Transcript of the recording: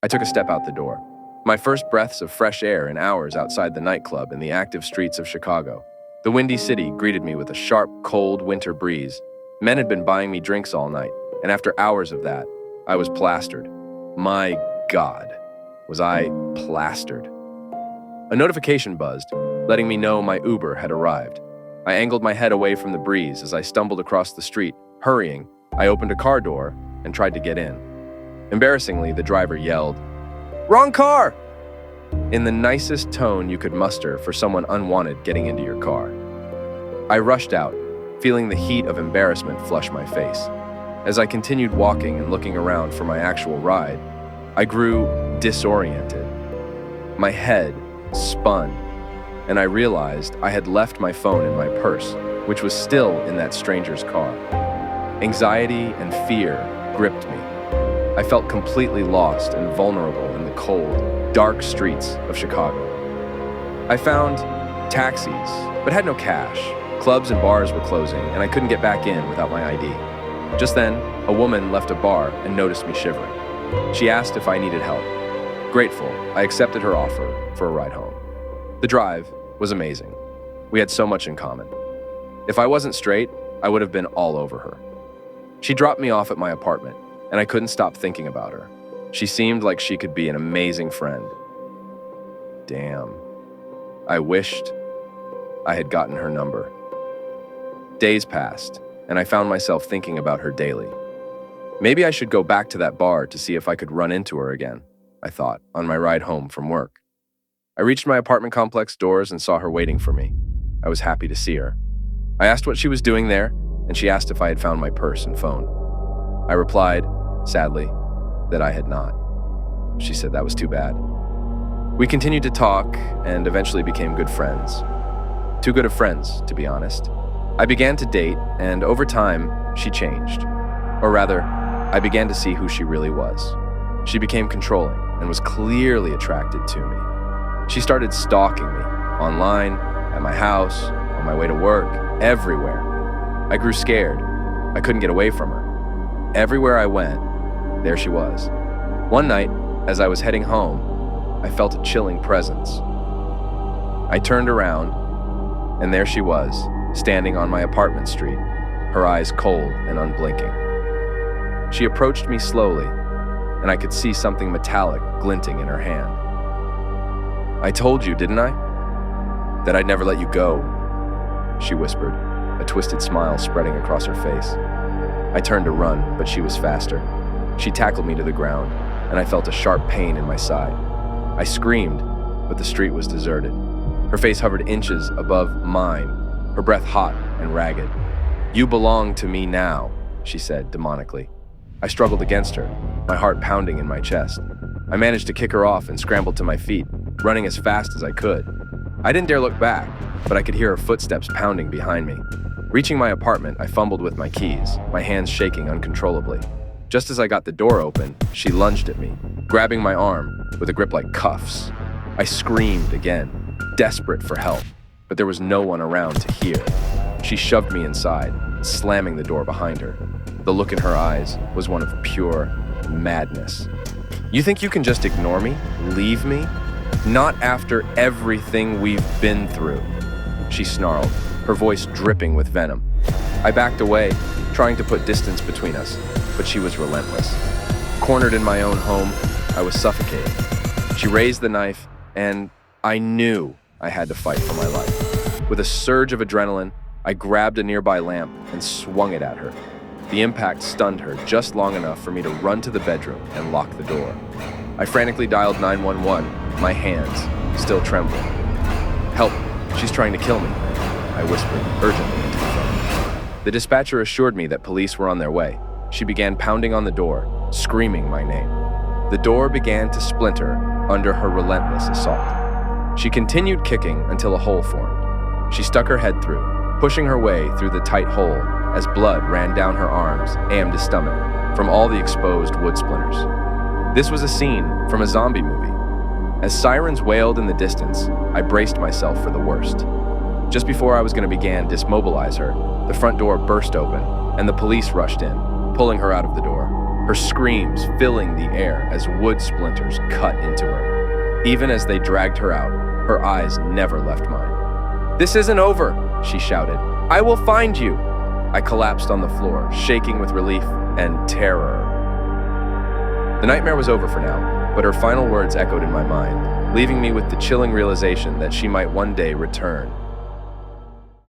I took a step out the door. My first breaths of fresh air in hours outside the nightclub in the active streets of Chicago. The windy city greeted me with a sharp, cold winter breeze. Men had been buying me drinks all night, and after hours of that, I was plastered. My God, was I plastered. A notification buzzed, letting me know my Uber had arrived. I angled my head away from the breeze as I stumbled across the street. Hurrying, I opened a car door and tried to get in. Embarrassingly, the driver yelled, "Wrong car!" in the nicest tone you could muster for someone unwanted getting into your car. I rushed out, feeling the heat of embarrassment flush my face. As I continued walking and looking around for my actual ride, I grew disoriented. My head spun, and I realized I had left my phone in my purse, which was still in that stranger's car. Anxiety and fear gripped me. I felt completely lost and vulnerable in the cold, dark streets of Chicago. I found taxis, but had no cash. Clubs and bars were closing, and I couldn't get back in without my ID. Just then, a woman left a bar and noticed me shivering. She asked if I needed help. Grateful, I accepted her offer for a ride home. The drive was amazing. We had so much in common. If I wasn't straight, I would have been all over her. She dropped me off at my apartment, and I couldn't stop thinking about her. She seemed like she could be an amazing friend. Damn. I wished I had gotten her number. Days passed, and I found myself thinking about her daily. Maybe I should go back to that bar to see if I could run into her again, I thought, on my ride home from work. I reached my apartment complex doors and saw her waiting for me. I was happy to see her. I asked what she was doing there, and she asked if I had found my purse and phone. I replied, sadly, that I had not. She said that was too bad. We continued to talk and eventually became good friends. Too good of friends, to be honest. I began to date, and over time, she changed. Or rather, I began to see who she really was. She became controlling and was clearly attracted to me. She started stalking me, online, at my house, on my way to work, everywhere. I grew scared. I couldn't get away from her. Everywhere I went, there she was. One night, as I was heading home, I felt a chilling presence. I turned around, and there she was, standing on my apartment street, her eyes cold and unblinking. She approached me slowly, and I could see something metallic glinting in her hand. "I told you, didn't I? That I'd never let you go," she whispered, a twisted smile spreading across her face. I turned to run, but she was faster. She tackled me to the ground, and I felt a sharp pain in my side. I screamed, but the street was deserted. Her face hovered inches above mine, her breath hot and ragged. "You belong to me now," she said demonically. I struggled against her, my heart pounding in my chest. I managed to kick her off and scrambled to my feet, running as fast as I could. I didn't dare look back, but I could hear her footsteps pounding behind me. Reaching my apartment, I fumbled with my keys, my hands shaking uncontrollably. Just as I got the door open, she lunged at me, grabbing my arm with a grip like cuffs. I screamed again, desperate for help, but there was no one around to hear. She shoved me inside, slamming the door behind her. The look in her eyes was one of pure madness. "You think you can just ignore me? Leave me? Not after everything we've been through," she snarled, her voice dripping with venom. I backed away, trying to put distance between us, but she was relentless. Cornered in my own home, I was suffocating. She raised the knife, and I knew I had to fight for my life. With a surge of adrenaline, I grabbed a nearby lamp and swung it at her. The impact stunned her just long enough for me to run to the bedroom and lock the door. I frantically dialed 911, my hands still trembling. "Help, she's trying to kill me," I whispered urgently into the phone. The dispatcher assured me that police were on their way. She began pounding on the door, screaming my name. The door began to splinter under her relentless assault. She continued kicking until a hole formed. She stuck her head through, pushing her way through the tight hole as blood ran down her arms and to stomach from all the exposed wood splinters. This was a scene from a zombie movie. As sirens wailed in the distance, I braced myself for the worst. Just before I was going to begin dismobilize her, the front door burst open, and the police rushed in, pulling her out of the door. her screams filling the air as wood splinters cut into her. Even as they dragged her out, her eyes never left mine. "This isn't over," she shouted. "I will find you." I collapsed on the floor, shaking with relief and terror. The nightmare was over for now, but her final words echoed in my mind, leaving me with the chilling realization that she might one day return.